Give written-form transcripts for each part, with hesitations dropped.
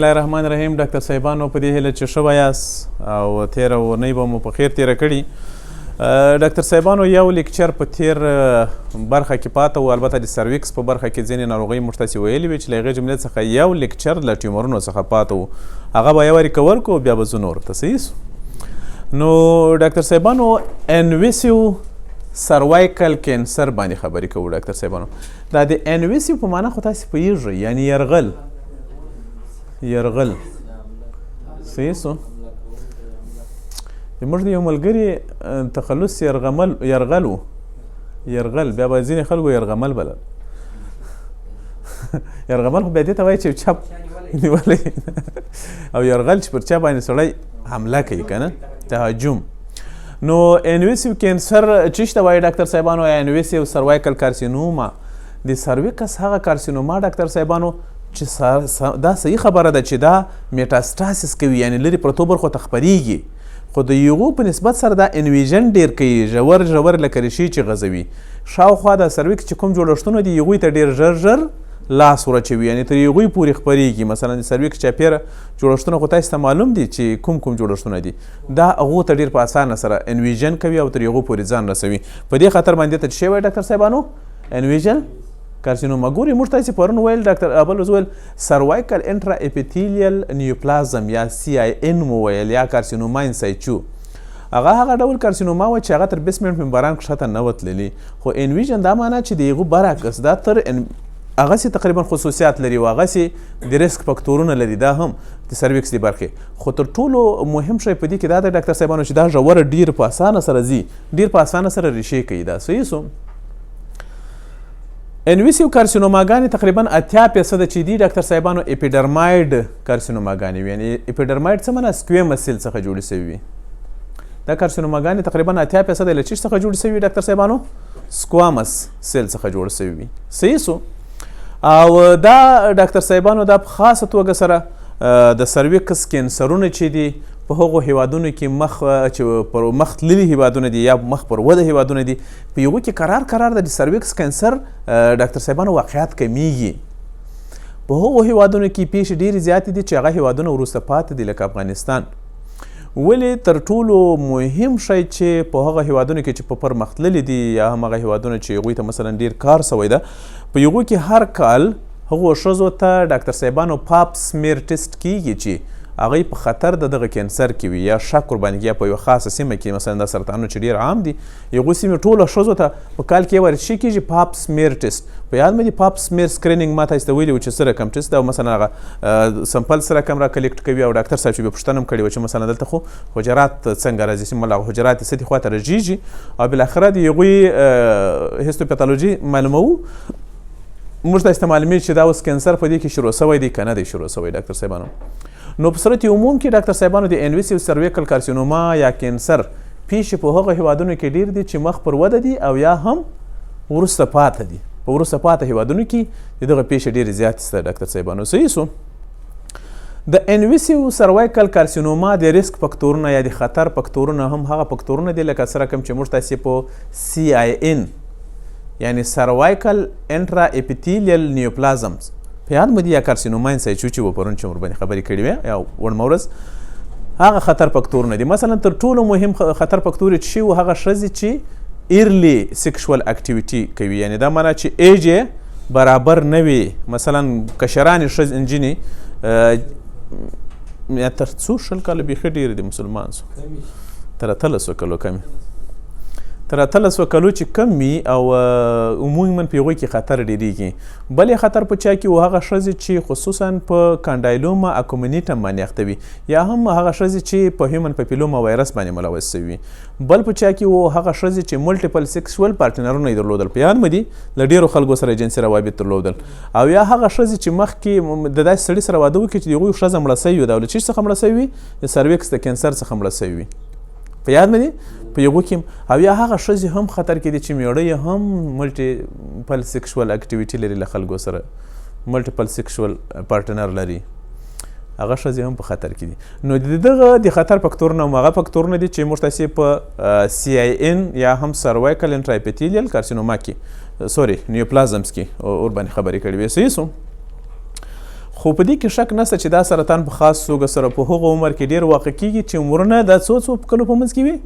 الله الرحمن الرحیم. ډاکټر صاحبانو په دې هیله چې ښه یاست او تېره اونۍ به مو په خیر تېره کړي. ډاکټر صاحبانو یو لیکچر په تېر برخه کې پاته و، البته د سرویکس په برخه کې ځینې ناروغۍ موږ تاسې ویلي وې چې له هغې جملې څخه یو لیکچر له ټیومرونو څخه پاته و، هغه به یو وارې کور کړو بیا به زه نور ته صحیح سو. نو ډاکټر صاحبانو انویسیو سروایکل کینسر باندې خبرې کوو. ډاکټر صاحبانو دا د انویسیو په معنا خو تاسې پوهېږئ، یعنې یرغل صحیح سو. موږ د یو ملګري تخلص یرغل و، یرغل بیا به ځینې خلکو یرغمل بلل. یرغمل خو بیا دې ته وایي چې چپ نیولی او یرغل چې پر چا باندې سړی حمله کوي که نه، تهاجم. نو انویسیو کینسر چې ته وایي ډاکټر صاحبانو، انویسیو سروایکل کارسینوما د سرویکس هغه کارسینوما ډاکټر صاحبانو چې دا صحیح خبره ده چې دا میټاسټاسس کوي، یعنی لرې پرتو برخو ته خپریږي، خو د یغو په نسبت سره دا انویژن ډیر کوي، ژور ژور لکه ریشې چې غځوي. شاوخوا د سرویکس چې کوم جوړښتونه دي یغوی ته ډیر ژر ژر لاس ورچوي، یعنی تر یغوی پورې خپریږي. مثلا د سرویکس چاپیره جوړښتونه خو تاسو ته معلوم دي چې کوم کوم جوړښتونه دي، دا هغو ته ډیر په اسانه سره انویژن کوي او تر یغو پورې ځان رسوي. په دې خاطر باندې ته څه وایي ډاکټر صاحبانو؟ انویژن کارسینوما. ګوري موږ تاسې پرون ویل ډاکټر ابل ویل سروایکل انټرا اپیتیلیل نیوپلازم یا CIN مو ویل یا کارسینوما ان سایچو. هغه ډول کارسینوما و چې هغه تر بیسمنټ ممبران کښته نه وتللي، خو انویژن دا معنا چې د هغو برعکس دا تر هغسې تقریبا خصوصیات لري او هغسې د ریسک فکتورونه لري، دا هم د سرویکس د برخې. خو تر ټولو مهم شی په دې کې دا د ډاکټر صاحبانو چې دا ژوره ډیر په اسانه سره ځي، ډیر په اسانه سره ریشې کوي. دا صحیح سو. انویسیو کارسینوماګانې تقریبا 80% چې دي ډاکټر صاحبانو اپیډرماید کارسینوماګانې وي، یعنې اپیډرماید څه معنا؟ سکویمس سیل څخه جوړې شوي وي. دا کارسینوماګانې تقریبا 80% له چیش څخه جوړې شوي وي ډاکټر صاحبانو؟ سکوامس سیل څخه جوړ شوي وي. صحیح سو. او دا ډاکټر صاحبانو دا په خاصه توګه سره د سرویکس کینسرونه چې دي په هغو هیوادونو کې چې پر مخ تللي هیوادونه دي یا مخ پر وده هیوادونه دي، په هغو کې قرار د سرویکس کینسر ډاکټر صاحبانو واقعیت کمیږي. په هغو هیوادونو کې پیښې ډېرې زیاتې دي چې هغه هیوادونه وروسته پاتې دي لکه افغانستان. ولې تر ټولو مهم شی چې په هغه هیوادونو کې چې په پرمخ تللي دي یا هم هغه هیوادونه چې هغوی ته مثلا ډېر کار سوی ده، په هغو کې هر کال هغو ښځو ته ډاکټر صاحبانو پاپ سمیر ټیسټ کیږي چې هغوی په خطر د دغه کینسر کې وي یا شک ورباندې یا په یوه خاصه سیمه کې مثلا دا سرطانونه چې ډېر عام دي، هغو سیمې ټولو ښځو ته په کال کې یو وارې څه کېږي؟ پاپ سمیر ټیسټ. په یاد مې دي پاپ سمیر سکرینینګ ما تاسو ته ویلي وو چې څه رقم ټیسټ ده، او مثلا هغه سمپل څه رقم را کلیکټ کوي او ډاکټر صاحب چې بیا پوښتنه هم کړې وه چې مثلا دلته خو حجرات څنګه راځي، سیمه هغه حجرات یې څه دي خواته رژېږي، او بالاخره د هغوی هیستوپیتالوجي معلوموو. موږ تاسو ته معلومېږي چې دا اوس کینسر په دې کې شروع سوی دی که نه دی شروع سوی ډاکټر صاحبانو. نو په صورت عموم کې ډاکټر صاحبانو د انویسیو سرویکل کارسینوما یا کینسر پیښې په هغه هیوادونو کې ډېر دي چې مخ پر وده دي او یا هم وروسته پاته دي. په وروسته پاته هیوادونو کې د دغه پیښې ډېرې زیاتې شته ډاکټر صاحبانو. صحیح سو. د انویسیو سرویکل کارسینوما د ریسک فکتورونه یا د خطر فکتورونه هم هغه فکتورونه دي لکه څه رقم چې موږ تاسې په CIN یعنی سرویکل انټرا اپیتیلیل نیوپلازمز په یاد مو دي یا کارسینوما ان سایچو چې و پرون چې موږ باندې خبرې کړې وې یا وړمه ورځ، هغه خطر فکتورونه دي. مثلا تر ټولو مهم خطر فکتور چې شي و هغه ښځې چې ایرلی سیکشوال اکټیویټي کوي، یعنی دا معنا چې ایج یې برابر نه وي. مثلا کشرانې ښځې نجونې یا تر څو شل کاله بیخي ډېرې دي مسلمان سو تر 18 کلو کمې تر 18 کلو چې کم وي او عموما په هغوی کې خطر ډېرېږي. بل خطر په چا کې و هغه ښځې چې خصوصا په کانډایلوما اکومینیټم باندې اخته وي یا هم هغه ښځې چې په هیومن پپیلوما وایرس باندې ملوث شوي. بل په چا کې و هغه ښځې چې ملټیپل سیکسوال پارټنرونه یې درلودل، په یاد مو دي له ډېرو خلکو سره جنسي روابط درلودل، او یا هغه ښځې چې مخکې د داسې سړي سره واده وکړي چې د هغوی ښځه مړه سوې وي، دا له چیش څخه مړه سوې وي؟ د سرویکس د کینسر څخه مړه سوې وي. په یاد مې دي په یغو کې. او یا هغه ښځې هم خطر کې دي چې میړه یې هم ملټیپل سیکشوال اکټیویټي لري له خلکو سره، ملټیپل سیکشوال پارټنر لري، هغه ښځې هم په خطر کې دي. نو د دغه د خطر فکتورونه هم هغه فکتورونه دي چې موږ تاسې په CIN یا هم سرویکل انټرا اپیتیلیل کارسینوما کې نیوپلازمز کې ورباندې خبرې کړې وې. صحیح سو. خو په دې کې شک نشته چې دا سرطان په خاص توګه سره په هغو عمر کې ډېر واقع کېږي چې عمرونه د څو کلو په منځ کې وي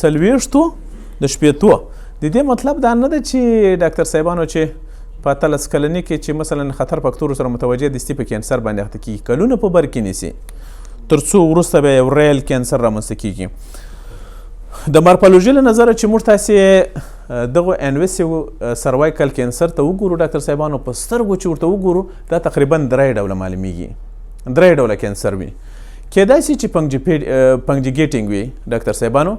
40 د 80. د دې مطلب دا نه ده چې ډاکټر صاحبانو چې په 13 کلنۍ کې چې مثلا خطر فاکتورو سره متوجه دي په کینسر باندې اخته کېږي کلونه په بر کې نیسي تر څو وروسته به یو ریل کینسر رامنځته کېږي. د مارپالوژي له نظره چې موږ تاسې دغه انویسیو سروایکل کینسر ته وګورو ډاکټر صاحبانو په سترګو چې ورته وګورو دا تقریبا 3 ډوله معلومیږي 3 ډوله کینسر وي. کیدای شي چې پنجګیټینګ وي ډاکټر صاحبانو.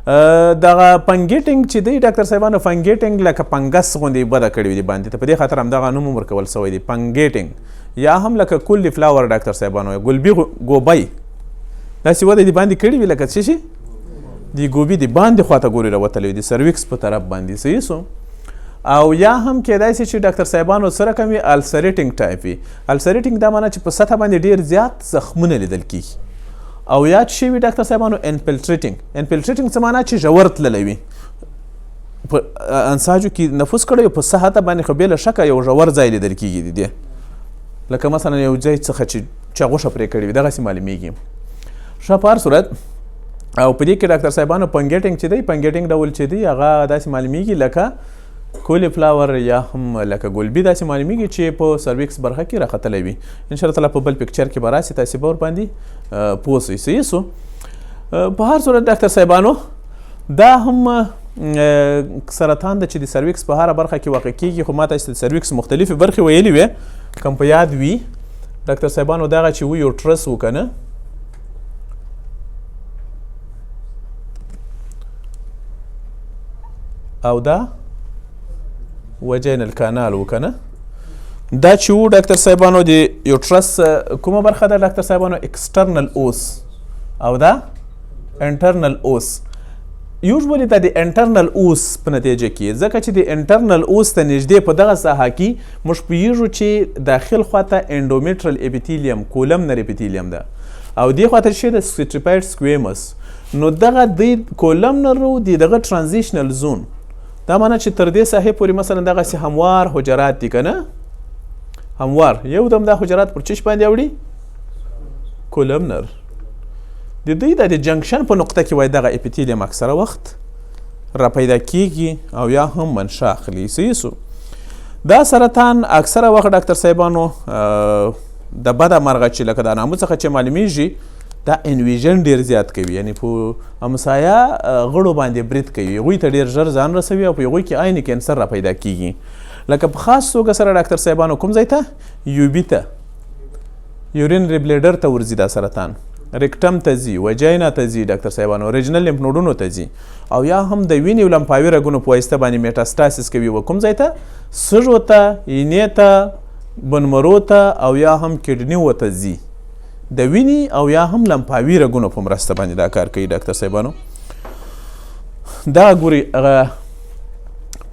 دغه پنګیټینګ چې دی ډاکټر صاحبانو پنګیټینګ لکه پنګس غوندې بده کړې وي د باندې ته په دې خاطر همدغه نوم ورکول سوی دی پنګیټینګ یا هم لکه کلی فلاور ډاکټر صاحبانو ګلبي ګوبی داسې وده د باندې کړې وي لکه څه شي د ګوبي د باندې خواته ګوري راوتلی وي د سرویکس په طرف باندې صحیح سو. او یا هم کیدای شي چې ډاکټر صاحبانو سره کوم السریټینګ ټایپ وي. السریټینګ دا معنی چې په سطح باندې ډیر زیات زخمونه لیدل کیږي. او یاد شي وي ډاکټر صاحبانو انفلټریټینګ څه معنی چې ژور تللی وي په انساجو کې نفوذ کړی په سطح باندې خو بېله شکه یو ژور ځای لیدل کیږي د دې لکه مثلا یو ځای څخه چې غوښه پرې کړې وي دغسې معلومیږي. ښه په هر صورت او په دې کې ډاکټر صاحبانو پنګیټینګ چې دی پنګیټینګ ډول چې دی هغه داسې معلومیږي لکه کولی فلاور یا هم لکه ګلبي داسې معلومیږي چې په سرویکس برخه کې راختلی وي. انشاءالله تعالی په بل پکچر کې به راسي تاسې به ورباندې پوه سئ. صحیح سو. په هر صورت ډاکټر صاحبانو دا هم سرطان ده چې د سرویکس په هره برخه کې واقع کېږي خو ما تاسې د سرویکس مختلفې برخې ویلې وې کوم په یاد وي ډاکټر صاحبانو دغه چې و یوټرس و که نه او دا وجینل کانال وکنه دا چې و ډاکټر صاحبانو د یوټرس کومه برخه ده ډاکټر صاحبانو ایکسټرنل اوس او دا انټرنل اوس. یوزولي دا د انټرنل اوس په نتیجه کې ځکه چې د انټرنل اوس ته نږدې په دغه ساحه کې موږ پوهیږو چې داخل خواته انډومیټرل اپیتیلیم کولمنر اپیتیلیم ده او دې خواته چې د سټریپایډ سکویمس نو دغه د کولمنر د دغه ترانزیشنل زون دا معنی چې تر دې ساحې پورې مثلا دغسې هموار حجرات دي که نه هموار یو دم دا حجرات پر چش باندې اوړي کولمنر د دوی د جنکشن په نقطه کې وای دغه اپیتیلیم اکثره وخت را پیدا کیږي او یا هم منشا اخلي. صحیح سو. دا سرطان اکثره وخت ډاکټر صاحبانو د بده مرغه چې لکه د نامو څخه چې معلومیږي دا انویژن ډیر زیات کوي یعنی په همسایه غړو باندې برید کوي هغوی ته ډیر ژر ځان رسوي او په هغوی کې عین کینسر را پیدا کیږي لکه په خاص توګه سره ډاکټر صاحبانو کوم ځای ته یوبي ته یورین ریبلیډر ته ورځي دا سرطان ریکټم ته ځي وجاینا ته ځي ډاکټر صاحبانو ریجنل لیمف نوډونو ته ځي او یا هم د وینې او لمفاوي رګونو په واسطه باندې میټاسټاسیس کوي و کوم ځای ته سږو ته اینې ته بنمرو ته او یا هم کډنیو ته ځي د وینې او یا هم لمفاوي رګونو په مرسته باندې دا کار کوي ډاکټر صاحبانو. دا ګوري هغه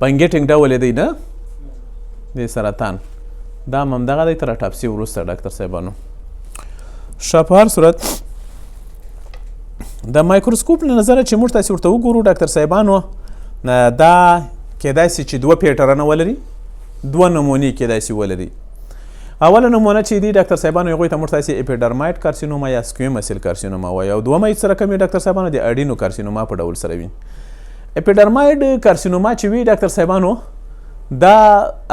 پنګیټینګ ډول دی نه د سرطان دا هم همدغه دی تر اټاپسي وروسته ډاکټر صاحبانو. ښه په هر صورت د مایکروسکوپ له نظره چې موږ تاسې ورته وګورو ډاکټر صاحبانو دا کیدای شي چې 2 پیټرنه ولري 2 نمونې کیدای شي ولري. اوله نمونه چې دی ډاکټر صاحبانو هغوی ته موږ تاسې اپیډرمایډ کارسینوما یا سکویمس سیل کارسینوما وایي او دومه یې سره کوم ډاکټر صاحبانو د اډینو کارسینوما په ډول سره وي. اپیډرمایډ کارسینوما چې وي ډاکټر صاحبانو دا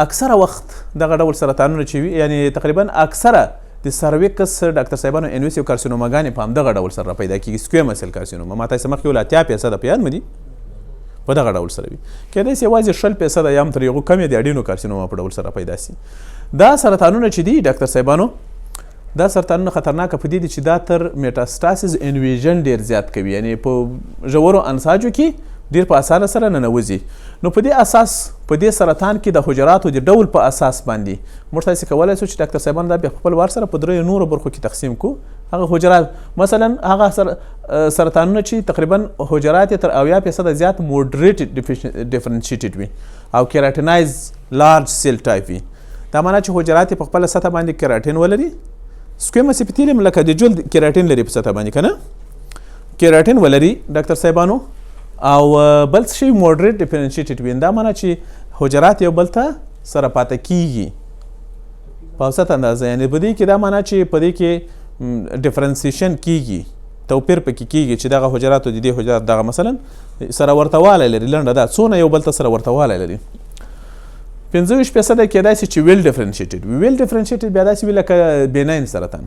اکثره وخت دغه ډول سرطانونه چې وي یعنی تقریبا اکثره د سرویکس ډاکټر صاحبانو انویسیو کارسینوماګانې په همدغه ډول سره پیدا کېږي سکویمس سیل کارسینوما ما تاسې مخکې ویل 80% په یاد مو دي په دغه ډول سره وي کیدای شي یوازې 20% یا هم تر هغو کم یې د اډینو کارسینوما په ډول سره پیدا شي. دا سرطانونه چې دي ډاکټر صاحبانو دا سرطانونه خطرناکه په دې دي چې دا تر میټاسټاسیس انویژن ډیر زیات کوي یعنی په ژورو انساجو کې ډیر په اسانه سره ننوځي. نو په دې اساس په دې سرطان کې د حجراتو د ډول په اساس باندې موږ تاسې کولی شو چې ډاکټر صاحبانو دا بیا خپل وار سره په 3 نورو برخو کې تقسیم کو. هغه حجرات مثلا هغه سرطانونه چې تقریبا حجرات تر 80% زیات موډریټ ډیفرنشیټډ وي او کیراټینایز لارج سیل ټایپ وي. دا معنی چې حجرات په خپل سطح باندې کیراټین ولري سکویمس اپیتیلیم لکه د جلد کیراټین لري په سطح باندې کنه کیراټین ولري ډاکټر صاحبانو او بل څه شی موډریټ ډیفرنشیټډ وي دا معنی چې حجرات یو بل ته سره پاته کیږي په اوسط اندازه. یعنې په دې کې دا معنا چې په دې کې ډفرنسیشن کیږي، توپیر پکې کیږي چې دغه حجرات او د دې حجرات دغه مثلا سره ورته والی لري. لنډه دا څونه یو بل ته سره ورته والی لري. 25% کېدای شي چې ویل ډفرنشیټډ وي. ویل ډفرنشیټډ بیا داسې وي لکه بیناین سرطان.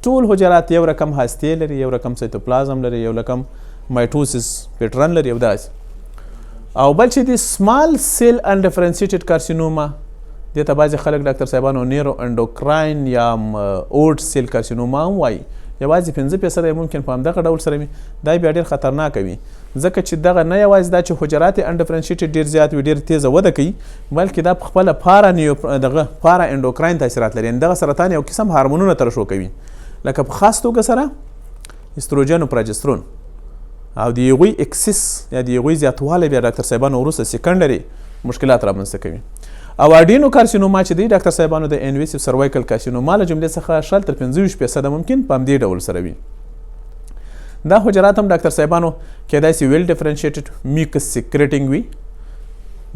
ټول حجرات یو رقم هستې لري، یو رقم سایتوپلازم لري، یو رقم مایټوسیس پیټرن لري او داسې. او بل چې د سمال سیل انډفرنشیټډ کارسینوما دې ته بعضې خلک ډاکټر صاحبانو نیرو انډوکراین یا اوډ سیل کارسینوما هم وایي. یوازې 5% ممکن په همدغه ډول سره وي. دا بیا ډېر خطرناکه وي ځکه چې دغه نه یوازې دا چې حجرات انډفرنشیټډ ډېر زیات وي، ډېر تیزه وده کوي، بلکې دا په خپله دغه پارا انډوکراین تاثیرات لري. یعنې دغه سرطان یو قسم هارمونونه ترشح کوي، لکه په خاص توګه سره استروجن او پروجسترون او د هغوی اکسس یا د هغوی زیاتوالی بیا ډاکټر صاحبانو وروسته سیکنډري مشکلات رامنځته کوي. او اډینو کارسینوما چې دی ډاکټر صاحبانو د انویسیو سروایکل کارسینوما له جملې څخه 0 تر 25% ممکن په همدې ډول سره وي. دا حجرات هم ډاکټر صاحبانو کېدای شي ویل ډفرنشیټډ میوکس سیکریټینګ وي.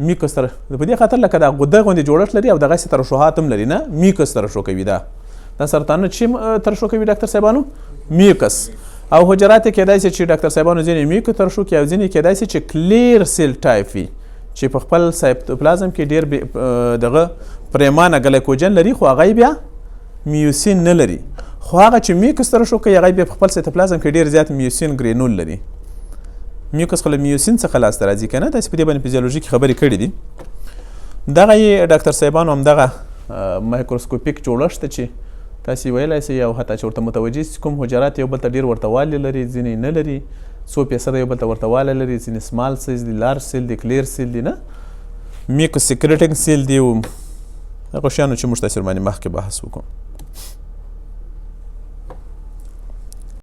میوکس تر په دې خاطر لکه دا غده غوندې جوړښت لري او دغسې ترشحات هم لري، نه میوکس ترشح کوي. دا سرطانونه چې ترشح کوي ډاکټر صاحبانو میوکس. او حجرات کېدای شي چې ډاکټر صاحبانو ځینې میوکس ترشح کوي او ځینې کېدای شي چې کلیر سیل ټایپ وي چې په خپل سایتوپلازم کې ډېر دغه پریمانه ګلایکوجن لري، خو هغه بیا میوسین نه لري. خو هغه چې میوکس ترشح کوي هغه بیا په خپل سایتوپلازم کې ډېر زیات میوسین ګرینول لري. میوکس خو له میوسین څخه لاسته راځي که نه، داسې په دې باندې فزیولوژیکي خبرې کړي دي. دغه یې ډاکټر صاحبانو همدغه مایکروسکوپیک جوړښت چې تاسې ویلی سئ او حتی چې ورته متوجه سئ کوم حجرات یو بل ته ډېر ورته والی لري، ځینې نه لري، 100% یو بل ته ورته والی لري، ځینې سمال سیل دي، لارج سیل دي، کلیر سیل دي، نه میوکس سیکریټینګ سیل دي او هغو شیانو چې موږ تاسې ورباندې مخکې بحث وکړو.